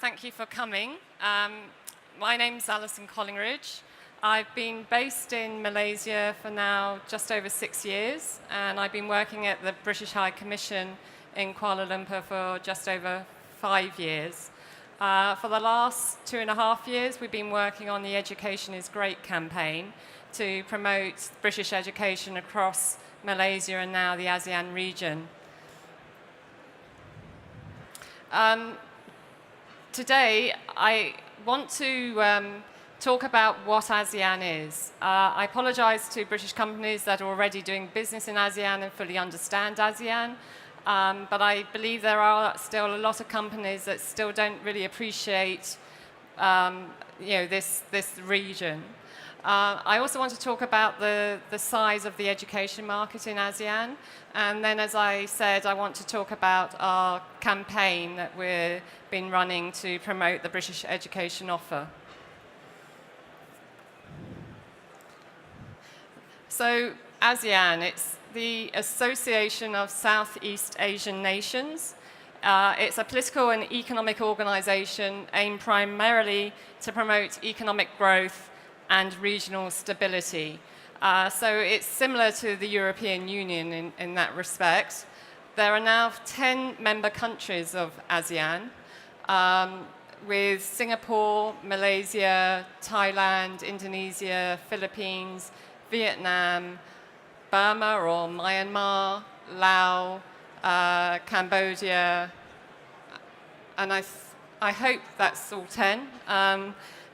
Thank you for coming. My name's Alison Collingridge. I've been based in Malaysia for now just over 6 years, and I've been working at the British High Commission in Kuala Lumpur for just over 5 years. For the last 2.5 years, we've been working on the Education is Great campaign to promote British education across Malaysia and now the ASEAN region. Today, I want to talk about what ASEAN is. I apologise to British companies that are already doing business in ASEAN and fully understand ASEAN, but I believe there are still a lot of companies that still don't really appreciate this region. I also want to talk about the size of the education market in ASEAN, and then, as I said, I want to talk about our campaign that we've been running to promote the British education offer. So, ASEAN, it's the Association of Southeast Asian Nations. It's a political and economic organisation aimed primarily to promote economic growth and regional stability. So it's similar to the European Union in that respect. There are now 10 member countries of ASEAN, with Singapore, Malaysia, Thailand, Indonesia, Philippines, Vietnam, Burma or Myanmar, Laos, Cambodia, and I hope that's all 10,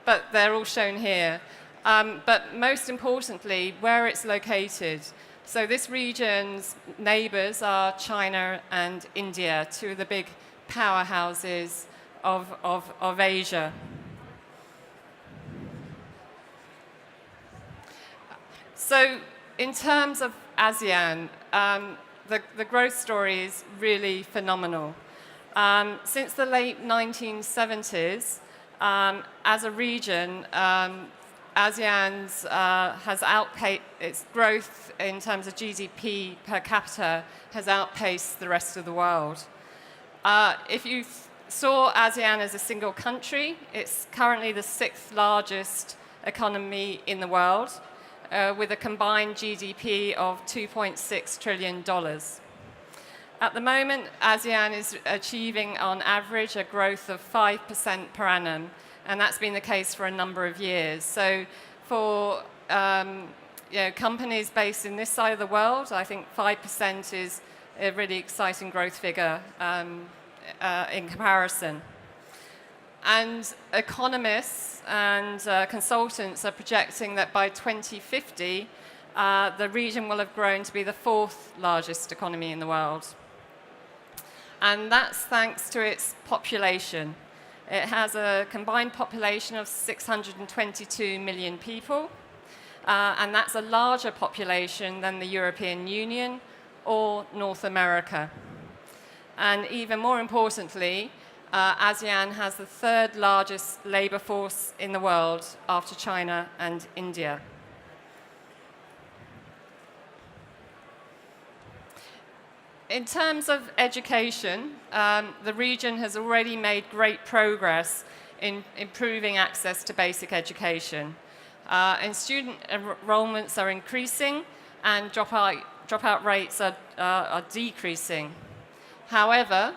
but they're all shown here. But most importantly, where it's located. So this region's neighbours are China and India, two of the big powerhouses of Asia. So in terms of ASEAN, the growth story is really phenomenal. Since the late 1970s, as a region, ASEAN has outpaced its growth in terms of GDP per capita has outpaced the rest of the world. If you saw ASEAN as a single country, it's currently the 6th largest economy in the world, with a combined GDP of $2.6 trillion. At the moment, ASEAN is achieving on average a growth of 5% per annum, and that's been the case for a number of years. So for companies based in this side of the world, I think 5% is a really exciting growth figure in comparison. And economists and consultants are projecting that by 2050, the region will have grown to be the 4th largest economy in the world. And that's thanks to its population. It has a combined population of 622 million people, and that's a larger population than the European Union or North America. And even more importantly, ASEAN has the 3rd largest labour force in the world after China and India. In terms of education, the region has already made great progress in improving access to basic education. And student enrollments are increasing and dropout rates are decreasing. However,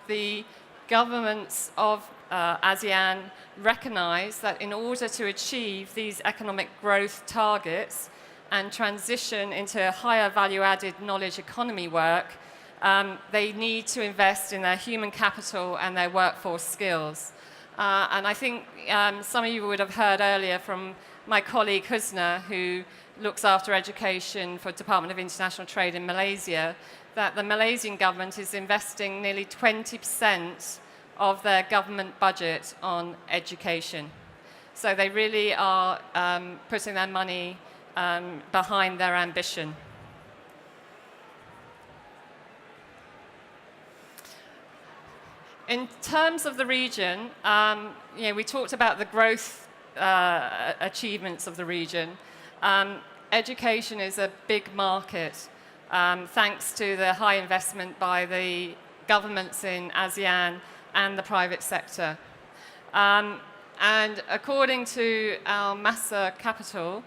the governments of ASEAN recognise that in order to achieve these economic growth targets and transition into higher value-added knowledge economy work, they need to invest in their human capital and their workforce skills. And I think some of you would have heard earlier from my colleague Husna, who looks after education for Department of International Trade in Malaysia, that the Malaysian government is investing nearly 20% of their government budget on education. So they really are putting their money behind their ambition. In terms of the region, we talked about the growth achievements of the region. Education is a big market, thanks to the high investment by the governments in ASEAN and the private sector. And according to our Massa Capital,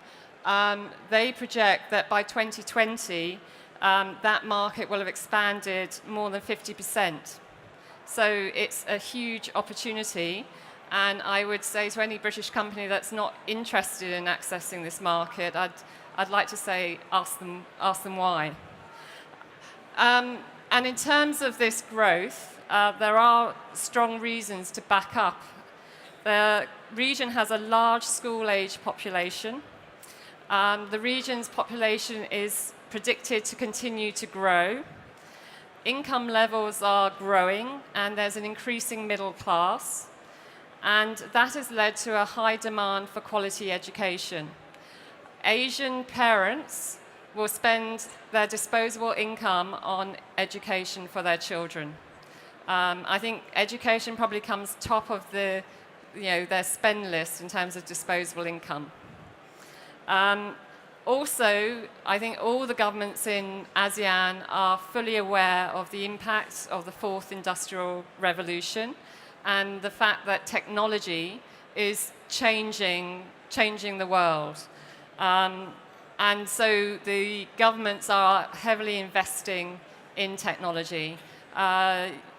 they project that by 2020, that market will have expanded more than 50%. So it's a huge opportunity, and I would say to any British company that's not interested in accessing this market, I'd like to say ask them why. And in terms of this growth, there are strong reasons to back up. The region has a large school-age population. The region's population is predicted to continue to grow. Income levels are growing, and there's an increasing middle class. And that has led to a high demand for quality education. Asian parents will spend their disposable income on education for their children. I think education probably comes top of their spend list in terms of disposable income. Also, I think all the governments in ASEAN are fully aware of the impact of the fourth industrial revolution and the fact that technology is changing the world. And so the governments are heavily investing in technology.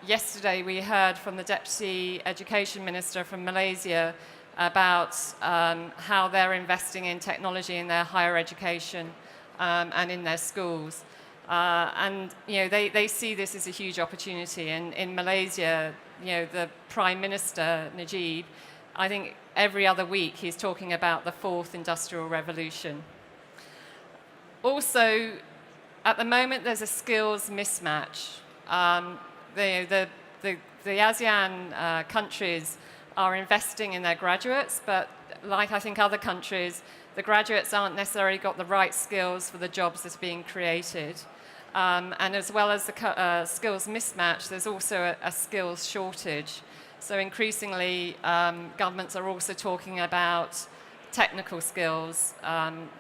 Yesterday we heard from the Deputy Education Minister from Malaysia about how they're investing in technology in their higher education and in their schools. And they see this as a huge opportunity. And in Malaysia, the Prime Minister, Najib, I think every other week he's talking about the fourth industrial revolution. Also, at the moment, there's a skills mismatch. The ASEAN countries are investing in their graduates, but like I think other countries, the graduates aren't necessarily got the right skills for the jobs that are being created. And as well as the skills mismatch, there's also a skills shortage. So increasingly, governments are also talking about technical skills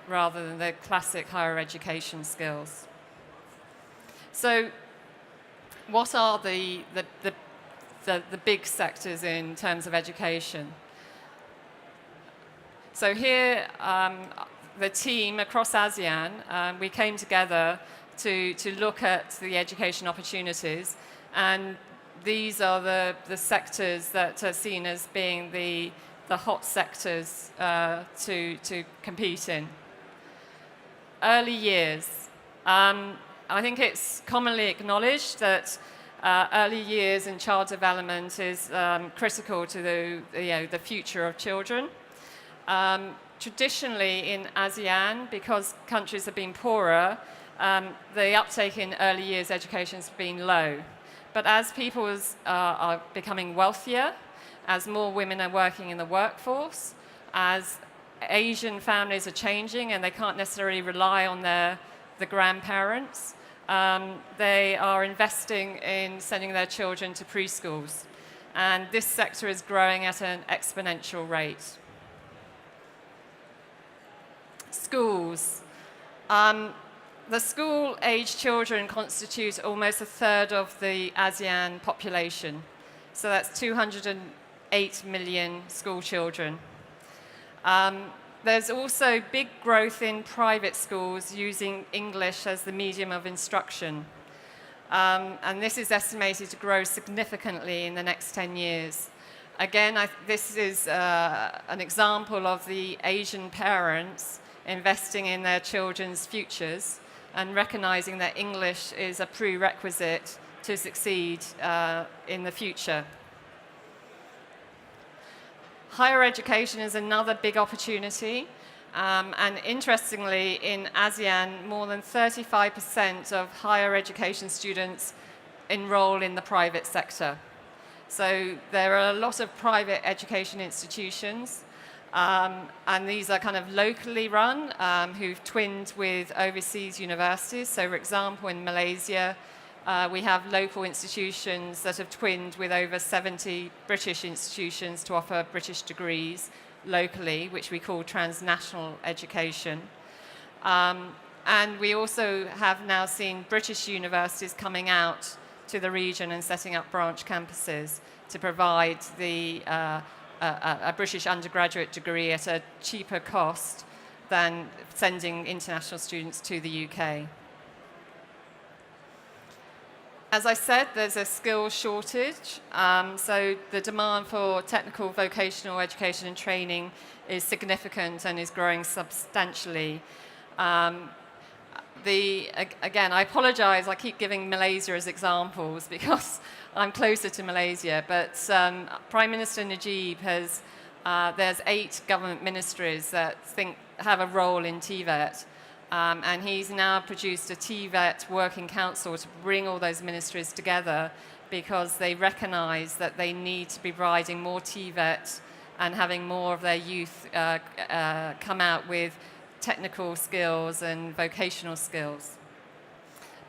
rather than the classic higher education skills. So what are the big sectors in terms of education? So here, the team across ASEAN, we came together to look at the education opportunities, and these are the sectors that are seen as being the hot sectors to compete in. Early years. I think it's commonly acknowledged that early years and child development is critical to the future of children. Traditionally in ASEAN, because countries have been poorer, the uptake in early years education has been low. But as people are becoming wealthier, as more women are working in the workforce, as Asian families are changing and they can't necessarily rely on the grandparents, they are investing in sending their children to preschools. And this sector is growing at an exponential rate. Schools. The school-aged children constitute almost a third of the ASEAN population. So that's 208 million school children. There's also big growth in private schools using English as the medium of instruction. And this is estimated to grow significantly in the next 10 years. Again, this is an example of the Asian parents investing in their children's futures and recognizing that English is a prerequisite to succeed in the future. Higher education is another big opportunity. And interestingly, in ASEAN, more than 35% of higher education students enroll in the private sector. So there are a lot of private education institutions, and these are kind of locally run, who've twinned with overseas universities. So for example, in Malaysia, we have local institutions that have twinned with over 70 British institutions to offer British degrees locally, which we call transnational education. And we also have now seen British universities coming out to the region and setting up branch campuses to provide a British undergraduate degree at a cheaper cost than sending international students to the UK. As I said, there's a skills shortage, so the demand for technical vocational education and training is significant and is growing substantially. Again, I apologize, I keep giving Malaysia as examples because I'm closer to Malaysia, but Prime Minister Najib has, there's 8 government ministries that have a role in TVET. And he's now produced a TVET working council to bring all those ministries together because they recognize that they need to be providing more TVET and having more of their youth come out with technical skills and vocational skills.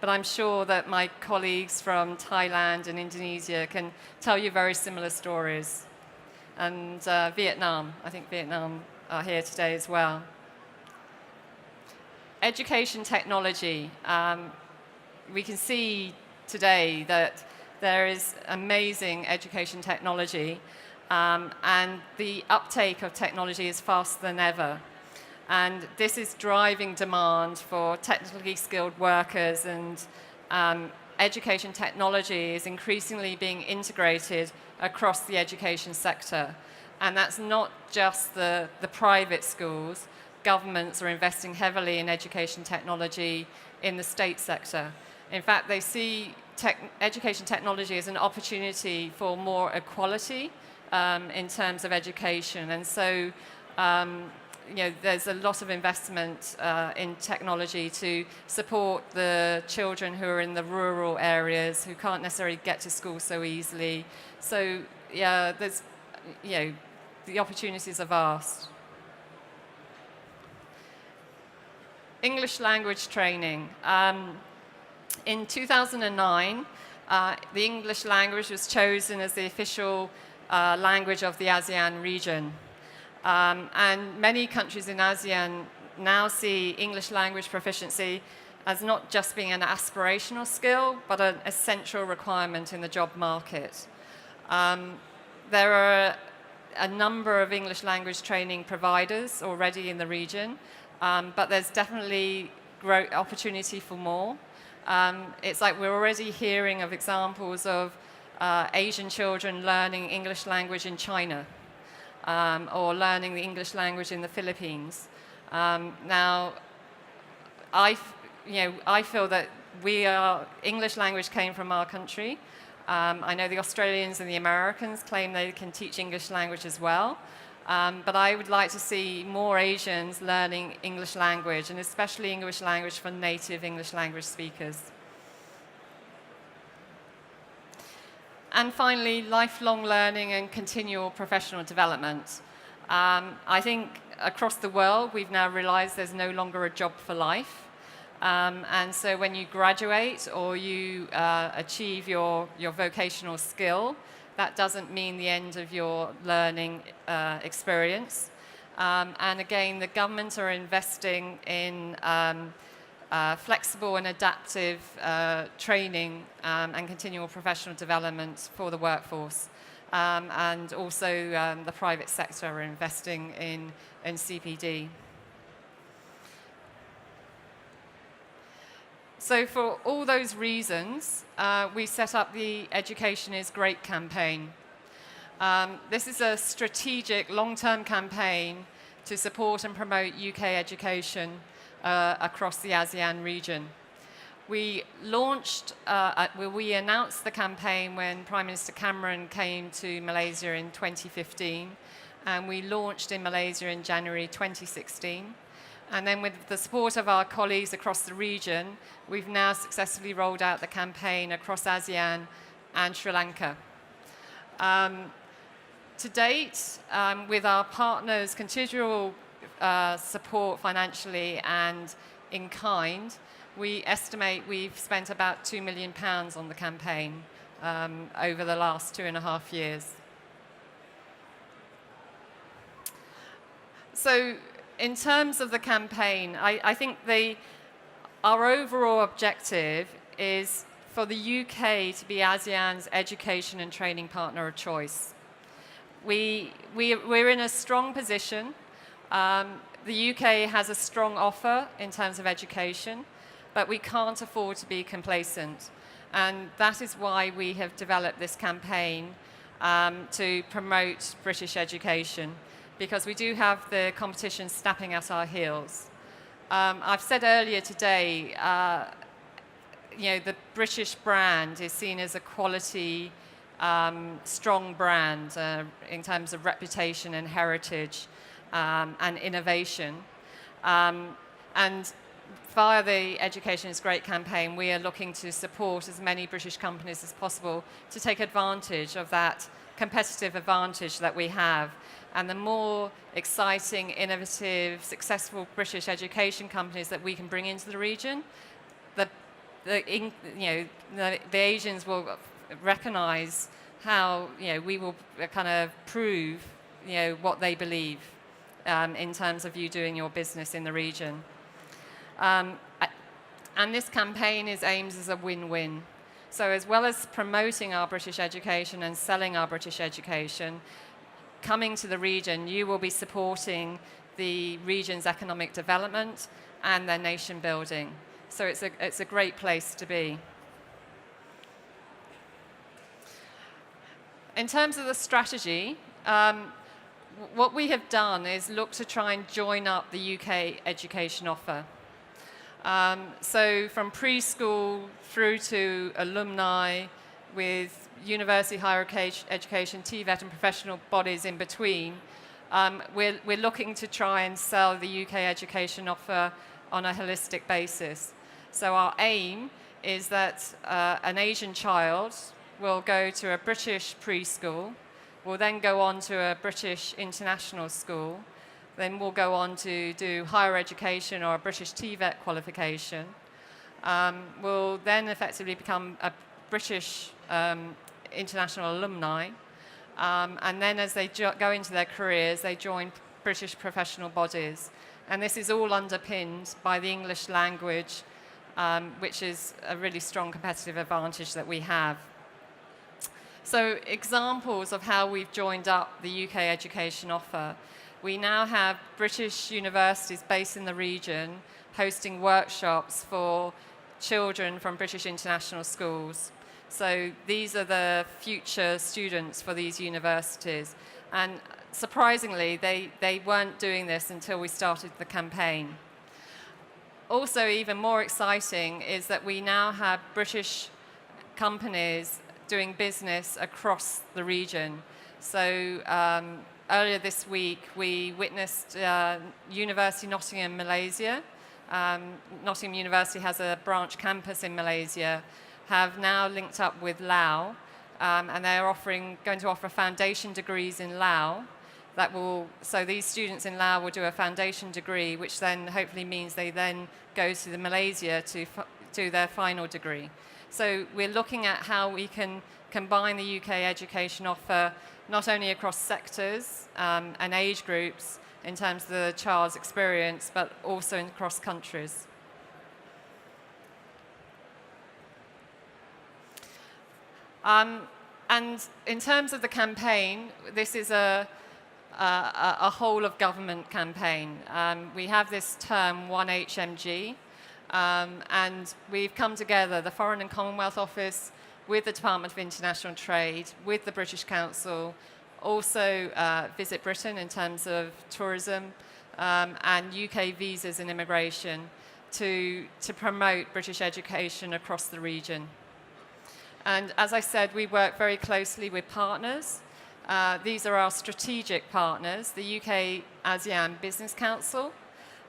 But I'm sure that my colleagues from Thailand and Indonesia can tell you very similar stories. And Vietnam, I think Vietnam are here today as well. Education technology. We can see today that there is amazing education technology, and the uptake of technology is faster than ever. And this is driving demand for technically skilled workers, and education technology is increasingly being integrated across the education sector. And that's not just the private schools. Governments are investing heavily in education technology in the state sector. In fact, they see education technology as an opportunity for more equality in terms of education. And so, there's a lot of investment in technology to support the children who are in the rural areas who can't necessarily get to school so easily. So, yeah, there's, the opportunities are vast. English language training. In 2009, the English language was chosen as the official language of the ASEAN region. And many countries in ASEAN now see English language proficiency as not just being an aspirational skill, but an essential requirement in the job market. There are a number of English language training providers already in the region, but there's definitely opportunity for more. It's like we're already hearing of examples of Asian children learning English language in China, or learning the English language in the Philippines. Now, I feel that English language came from our country. I know the Australians and the Americans claim they can teach English language as well. But I would like to see more Asians learning English language, and especially English language for native English language speakers. And finally, lifelong learning and continual professional development. I think across the world, we've now realized there's no longer a job for life. And so when you graduate or you achieve your vocational skill, that doesn't mean the end of your learning experience. And again, the government are investing in flexible and adaptive training and continual professional development for the workforce. And also the private sector are investing in CPD. So for all those reasons, we set up the Education is Great campaign. This is a strategic, long-term campaign to support and promote UK education across the ASEAN region. We announced the campaign when Prime Minister Cameron came to Malaysia in 2015, and we launched in Malaysia in January 2016. And then with the support of our colleagues across the region, we've now successfully rolled out the campaign across ASEAN and Sri Lanka. To date, with our partners' considerable support financially and in kind, we estimate we've spent about £2 million on the campaign over the last 2.5 years. So, in terms of the campaign, I think our overall objective is for the UK to be ASEAN's education and training partner of choice. We're in a strong position. The UK has a strong offer in terms of education, but we can't afford to be complacent. And that is why we have developed this campaign to promote British education, because we do have the competition snapping at our heels. I've said earlier today, the British brand is seen as a quality, strong brand in terms of reputation and heritage and innovation. And via the Education is Great campaign, we are looking to support as many British companies as possible to take advantage of that competitive advantage that we have. And the more exciting, innovative, successful British education companies that we can bring into the region, the Asians will recognize how we will kind of prove what they believe in terms of you doing your business in the region. And this campaign is aimed as a win-win. So as well as promoting our British education and selling our British education, coming to the region, you will be supporting the region's economic development and their nation building. So it's a great place to be. In terms of the strategy, what we have done is look to try and join up the UK education offer. So from preschool through to alumni, with university, higher education, TVET and professional bodies in between, we're looking to try and sell the UK education offer on a holistic basis. So our aim is that an Asian child will go to a British preschool, will then go on to a British international school, then will go on to do higher education or a British TVET qualification, will then effectively become a British international alumni, and then as they go into their careers, they join British professional bodies. And this is all underpinned by the English language, which is a really strong competitive advantage that we have. So examples of how we've joined up the UK education offer. We now have British universities based in the region hosting workshops for children from British international schools. So these are the future students for these universities. And surprisingly, they weren't doing this until we started the campaign. Also, even more exciting is that we now have British companies doing business across the region. So earlier this week, we witnessed University Nottingham, Malaysia. Nottingham University has a branch campus in Malaysia, have now linked up with Laos, and they're going to offer foundation degrees in Laos. So these students in Laos will do a foundation degree, which then hopefully means they then go to Malaysia to do their final degree. So we're looking at how we can combine the UK education offer not only across sectors and age groups in terms of the child's experience, but also across countries. And in terms of the campaign, this is a whole of government campaign. We have this term 1HMG, and we've come together, the Foreign and Commonwealth Office, with the Department of International Trade, with the British Council, also Visit Britain in terms of tourism, and UK visas and immigration to promote British education across the region. And as I said, we work very closely with partners. These are our strategic partners, the UK ASEAN Business Council.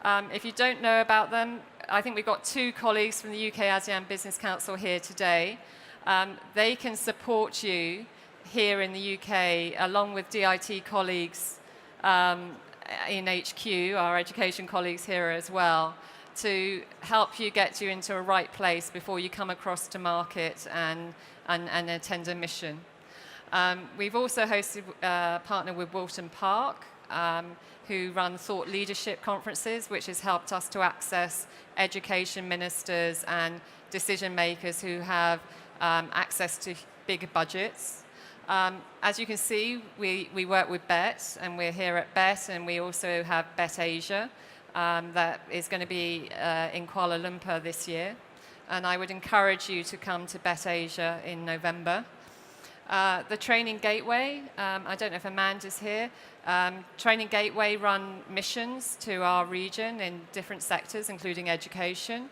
If you don't know about them, I think we've got 2 colleagues from the UK ASEAN Business Council here today. They can support you here in the UK, along with DIT colleagues in HQ, our education colleagues here as well, to help you get you into a right place before you come across to market and attend a mission. We've also partnered with Walton Park who run thought leadership conferences, which has helped us to access education ministers and decision makers who have access to bigger budgets. As you can see, we work with Bett, and we're here at Bett, and we also have Bett Asia that is going to be in Kuala Lumpur this year. And I would encourage you to come to Bett Asia in November. The Training Gateway, I don't know if Amanda's here. Training Gateway run missions to our region in different sectors, including education.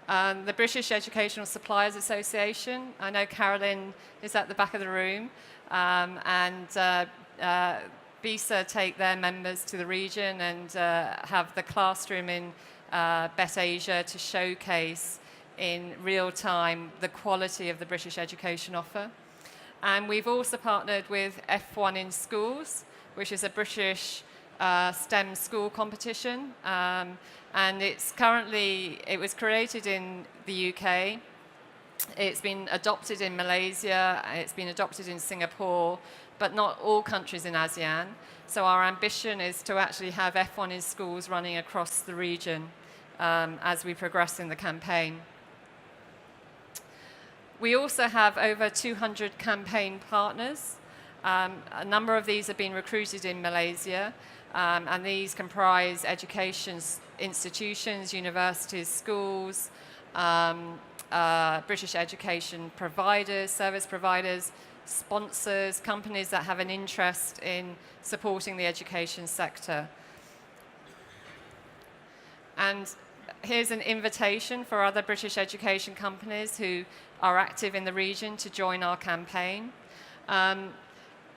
The British Educational Suppliers Association, I know Carolyn is at the back of the room, and BISA take their members to the region and have the classroom in Bett Asia to showcase in real time the quality of the British education offer. And we've also partnered with F1 in Schools, which is a British STEM school competition. And it was created in the UK. It's been adopted in Malaysia, it's been adopted in Singapore, but not all countries in ASEAN. So our ambition is to actually have F1 in Schools running across the region as we progress in the campaign. We also have over 200 campaign partners. A number of these have been recruited in Malaysia, and these comprise education institutions, universities, schools, British education providers, service providers, sponsors, companies that have an interest in supporting the education sector. And here's an invitation for other British education companies who are active in the region to join our campaign. And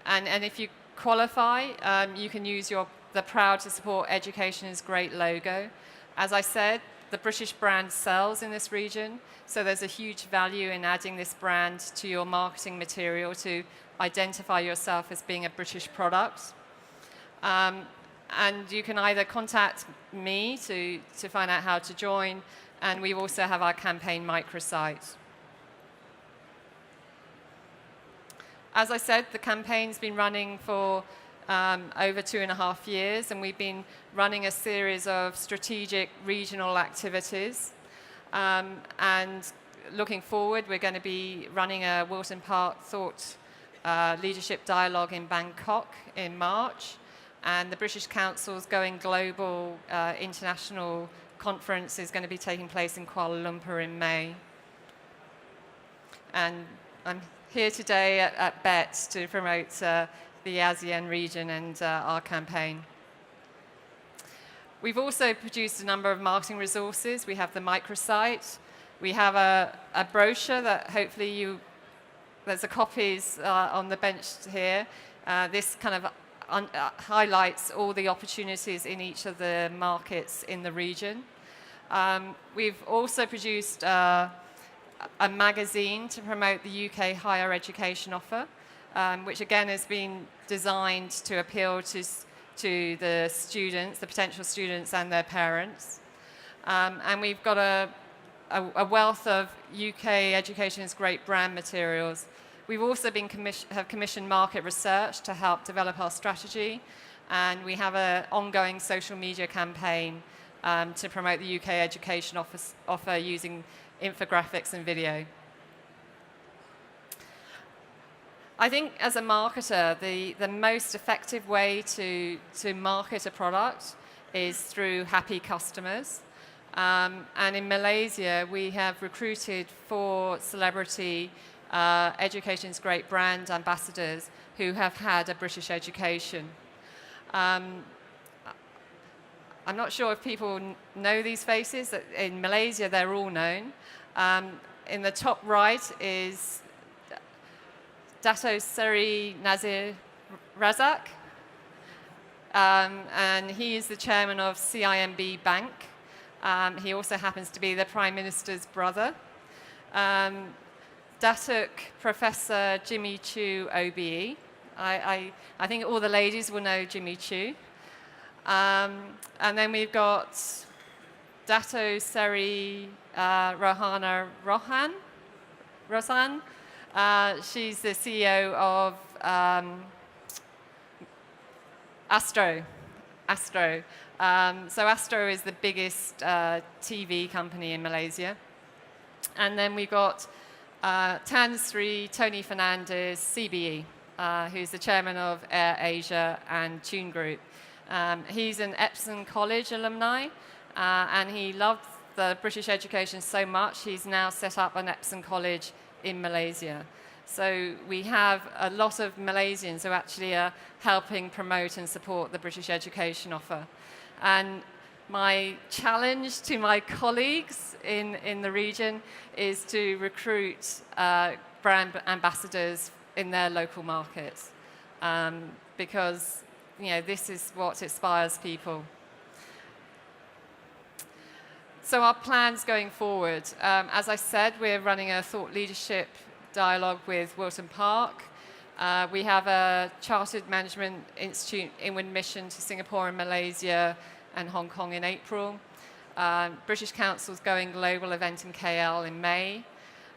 if you qualify, you can use the Proud to Support Education is Great logo. As I said, the British brand sells in this region, so there's a huge value in adding this brand to your marketing material to identify yourself as being a British product. And you can either contact me to find out how to join, and we also have our campaign microsite. As I said, the campaign's been running for over 2.5 years, and we've been running a series of strategic regional activities. And looking forward, we're going to be running a Wilton Park Thought Leadership Dialogue in Bangkok in March. And the British Council's Going Global International Conference is going to be taking place in Kuala Lumpur in May. And I'm here today at Bett to promote the ASEAN region and our campaign. We've also produced a number of marketing resources. We have the microsite. We have a brochure that hopefully there's a copies on the bench here. This kind of highlights all the opportunities in each of the markets in the region. We've also produced a magazine to promote the UK higher education offer, which again has been designed to appeal to the students, the potential students and their parents. And we've got a wealth of UK Education is Great brand materials. We've also have commissioned market research to help develop our strategy, and we have an ongoing social media campaign to promote the UK education offer using infographics and video. I think as a marketer, the most effective way to market a product is through happy customers. And in Malaysia, we have recruited 4 celebrity Education's Great brand ambassadors who have had a British education. I'm not sure if people know these faces. In Malaysia, they're all known. In the top right is Dato Seri Nazir Razak, and he is the chairman of CIMB Bank. He also happens to be the Prime Minister's brother. Datuk Professor Jimmy Chu OBE. I think all the ladies will know Jimmy Chu. And then we've got Dato Seri Rohana Rosan. She's the CEO of Astro. Astro. So Astro is the biggest TV company in Malaysia. And then we've got Tan Sri, Tony Fernandez, CBE, who's the chairman of Air Asia and Tune Group. He's an Epsom College alumni, and he loved the British education so much, he's now set up an Epsom College in Malaysia. So we have a lot of Malaysians who actually are helping promote and support the British education offer. And my challenge to my colleagues in the region is to recruit brand ambassadors in their local markets, because this is what inspires people. So our plans going forward, as I said, we're running a thought leadership dialogue with Wilton Park. We have a Chartered Management Institute inward mission to Singapore and Malaysia and Hong Kong in April. British Council's Going Global event in KL in May.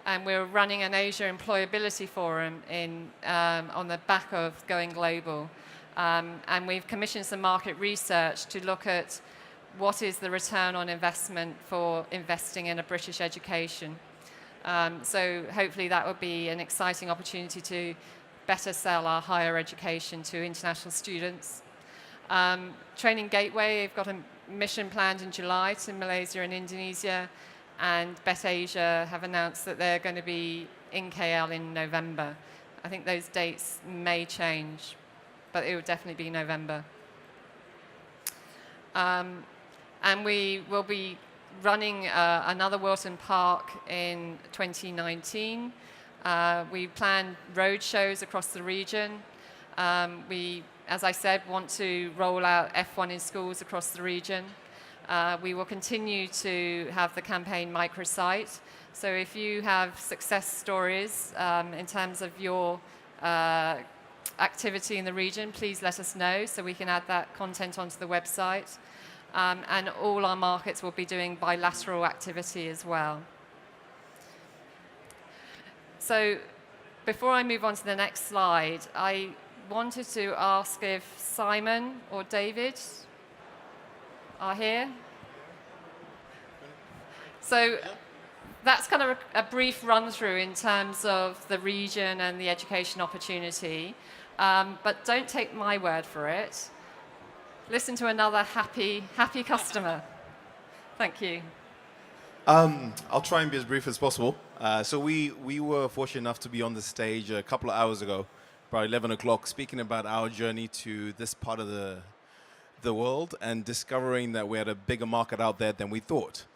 And we're running an Asia Employability Forum on the back of Going Global. And we've commissioned some market research to look at what is the return on investment for investing in a British education. So hopefully that will be an exciting opportunity to better sell our higher education to international students. Training Gateway, we've got a mission planned in July to Malaysia and Indonesia, and Bett Asia have announced that they're going to be in KL in November. I think those dates may change, but it will definitely be November. And we will be running another Wilton Park in 2019. We plan road shows across the region. We, as I said, want to roll out F1 in schools across the region. We will continue to have the campaign microsite. So if you have success stories in terms of your activity in the region, please let us know so we can add that content onto the website. And all our markets will be doing bilateral activity as well. So before I move on to the next slide, I wanted to ask if Simon or David are here. So that's kind of a brief run through in terms of the region and the education opportunity. But don't take my word for it. Listen to another happy customer. Thank you. I'll try and be as brief as possible. So we were fortunate enough to be on the stage a couple of hours ago, about 11 o'clock, speaking about our journey to this part of the world and discovering that we had a bigger market out there than we thought.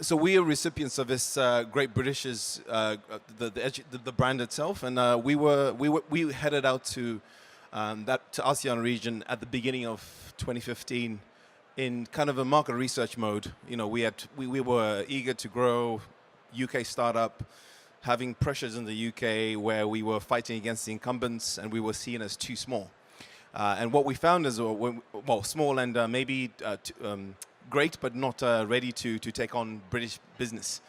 So we are recipients of this Great British's, the brand itself, and we headed out to ASEAN region at the beginning of 2015 in kind of a market research mode. We were eager to grow, UK startup, having pressures in the UK where we were fighting against the incumbents and we were seen as too small. And what we found is, small and maybe great, but not ready to take on British business.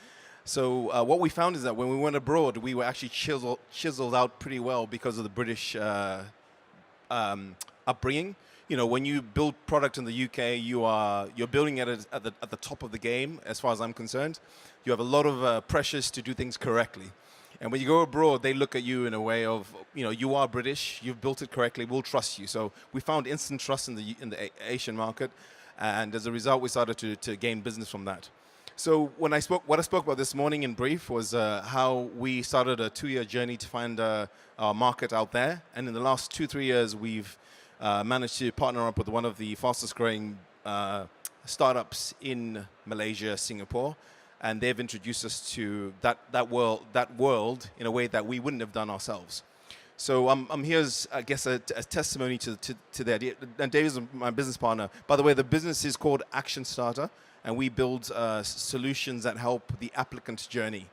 So what we found is that when we went abroad, we were actually chiseled out pretty well because of the British upbringing. When you build product in the UK, you're building it at the top of the game, as far as I'm concerned. You have a lot of pressures to do things correctly. And when you go abroad, they look at you in a way of, you are British, you've built it correctly, we'll trust you. So we found instant trust in the Asian market, and as a result, we started to gain business from that. So what I spoke about this morning in brief was how we started a 2-year journey to find our market out there, and in the last 2-3 years, we've managed to partner up with one of the fastest growing startups in Malaysia, Singapore, and they've introduced us to that world in a way that we wouldn't have done ourselves. So I'm here as, I guess, a testimony to the idea. And Dave is my business partner. By the way, the business is called Action Starter, and we build solutions that help the applicant journey.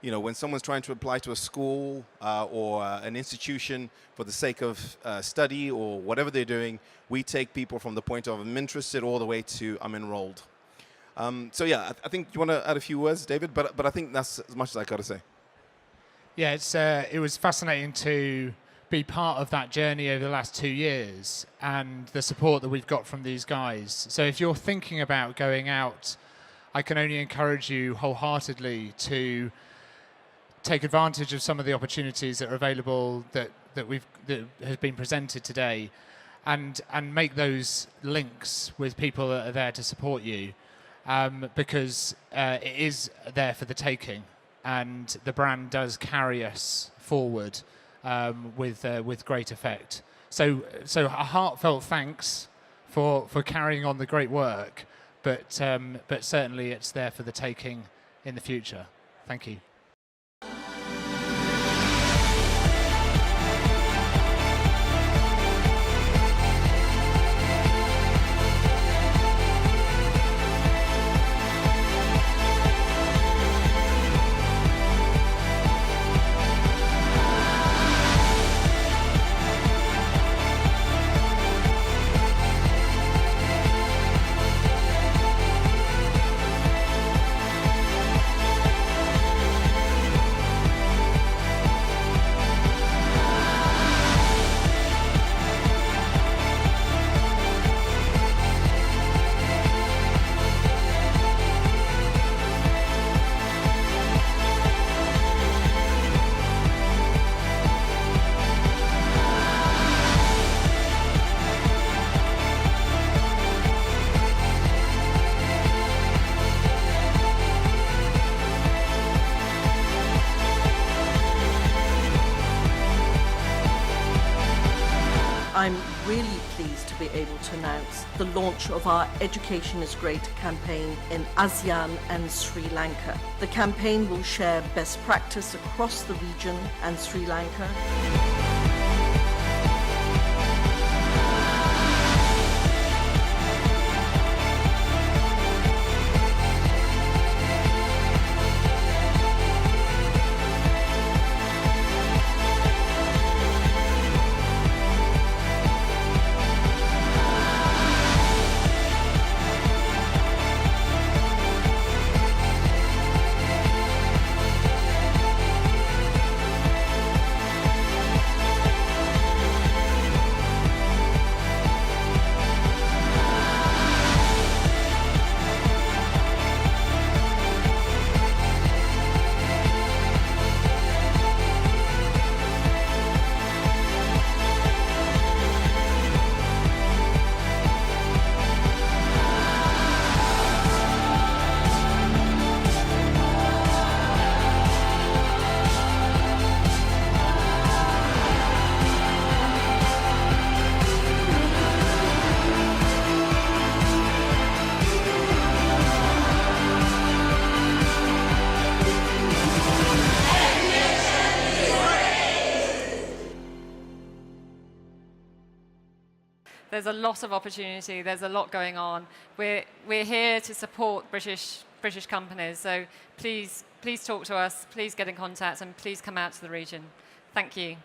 When someone's trying to apply to a school or an institution for the sake of study or whatever they're doing, we take people from the point of I'm interested all the way to I'm enrolled. So yeah, I think you want to add a few words, David, but I think that's as much as I got to say. Yeah, it was fascinating to be part of that journey over the last 2 years and the support that we've got from these guys. So if you're thinking about going out, I can only encourage you wholeheartedly to take advantage of some of the opportunities that are available that has been presented today, and make those links with people that are there to support you, because it is there for the taking, and the brand does carry us forward with great effect. So a heartfelt thanks for carrying on the great work, but certainly it's there for the taking in the future. Thank you. I'm really pleased to be able to announce the launch of our Education is Great campaign in ASEAN and Sri Lanka. The campaign will share best practice across the region and Sri Lanka. There's a lot of opportunity. There's a lot going on. We're here to support British companies. So please talk to us. Please get in contact, and please come out to the region. Thank you.